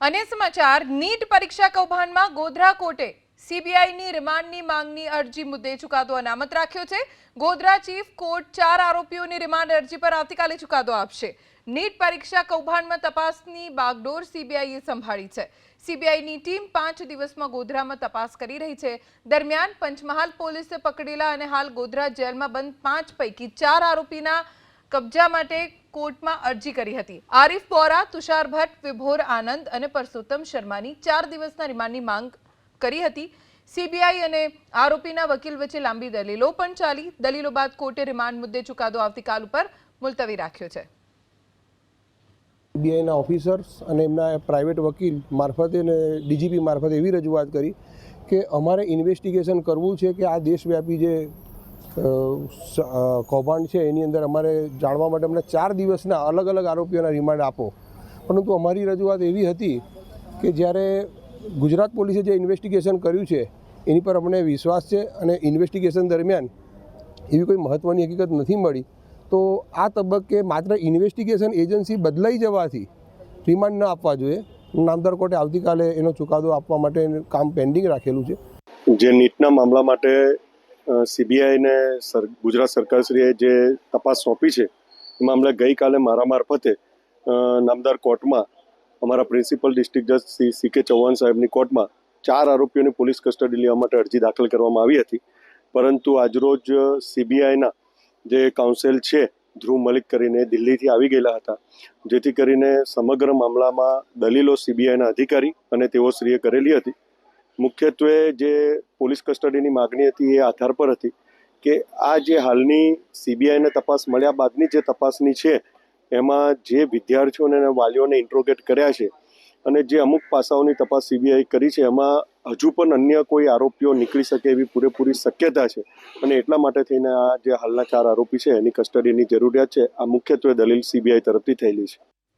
અને સમાચાર નીટ પરીક્ષા કૌભાંડમાં ગોધરા કોર્ટે સીબીઆઈની રિમાન્ડની માંગની અરજી મુદ્દે ચુકાદો અનામત રાખ્યો છે। ગોધરા ચીફ કોર્ટ 4 આરોપીઓની રિમાન્ડ અરજી પર આવતીકાલે ચુકાદો આપશે। નીટ પરીક્ષા કૌભાંડમાં તપાસની બાગડોર સીબીઆઈએ સંભાળી છે। સીબીઆઈની ટીમ 5 દિવસમાં ગોધરામાં તપાસ કરી રહી છે। દરમિયાન પંચમહાલ પોલીસે પકડેલા અને હાલ ગોધરા જેલમાં બંધ 5 પૈકી 4 આરોપીના કબજા માટે કોર્ટમાં અરજી કરી હતી। આરીફ બોરા, તુષાર ભટ્ટ, વિભોર આનંદ અને પરસોત્તમ શર્માની 4 દિવસના રિમાન્ડની માંગ કરી હતી। સીબીઆઈ અને આરોપીના વકીલ વચ્ચે લાંબી દલીલો પણ ચાલી। દલીલો બાદ કોર્ટે રિમાન્ડ મુદ્દે ચુકાદો આવતીકાલ ઉપર મુલતવી રાખ્યો છે। સીબીઆઈના ઓફિસર્સ અને એમના પ્રાઇવેટ વકીલ મારફતે અને ડીજીપી મારફતે એવી રજૂઆત કરી કે અમારે ઇન્વેસ્ટિગેશન કરવું છે કે આ દેશવ્યાપી જે કૌભાંડ છે એની અંદર અમારે જાણવા માટે અમને 4 દિવસના અલગ અલગ આરોપીઓના રિમાન્ડ આપો। પરંતુ અમારી રજૂઆત એવી હતી કે જ્યારે ગુજરાત પોલીસે જે ઇન્વેસ્ટિગેશન કર્યું છે એની પર અમને વિશ્વાસ છે અને ઇન્વેસ્ટિગેશન દરમિયાન એવી કોઈ મહત્ત્વની હકીકત નથી મળી, તો આ તબક્કે માત્ર ઇન્વેસ્ટિગેશન એજન્સી બદલાઈ જવાથી રિમાન્ડ ન આપવા જોઈએ। નામદાર કોર્ટે આવતીકાલે એનો ચુકાદો આપવા માટે કામ પેન્ડિંગ રાખેલું છે। જે નીટના મામલા માટે સીબીઆઈને ગુજરાત સરકારશ્રીએ જે તપાસ સોંપી છે એ મામલે ગઈકાલે મારા મારફતે નામદાર કોર્ટમાં અમારા પ્રિન્સિપલ ડિસ્ટ્રિક્ટ જજ શ્રી સી.કે. ચૌહાણ સાહેબની કોર્ટમાં 4 આરોપીઓની પોલીસ કસ્ટડી લેવા માટે અરજી દાખલ કરવામાં આવી હતી। પરંતુ આજરોજ સીબીઆઈના જે કાઉન્સિલ છે ધ્રુવ મલિક કરીને દિલ્હીથી આવી ગયેલા હતા, જેથી કરીને સમગ્ર મામલામાં દલીલો સીબીઆઈના અધિકારી અને તેઓ શ્રીએ કરેલી હતી। મુખ્યત્વે જે પોલીસ કસ્ટડીની માગણી હતી એ આધાર પર હતી કે આ જે હાલની સીબીઆઈને તપાસ મળ્યા બાદની જે તપાસની છે એમાં જે વિદ્યાર્થીઓને અને વાલીઓને ઇન્ટ્રોગેટ કર્યા છે અને જે અમુક પાસાઓની તપાસ સીબીઆઈ કરી છે એમાં હજુ પણ અન્ય કોઈ આરોપીઓ નીકળી શકે એવી પૂરેપૂરી શક્યતા છે અને એટલા માટે થઈને આ જે હાલના 4 આરોપી છે એની કસ્ટડીની જરૂરિયાત છે। આ મુખ્યત્વે દલીલ સીબીઆઈ તરફથી થયેલી છે।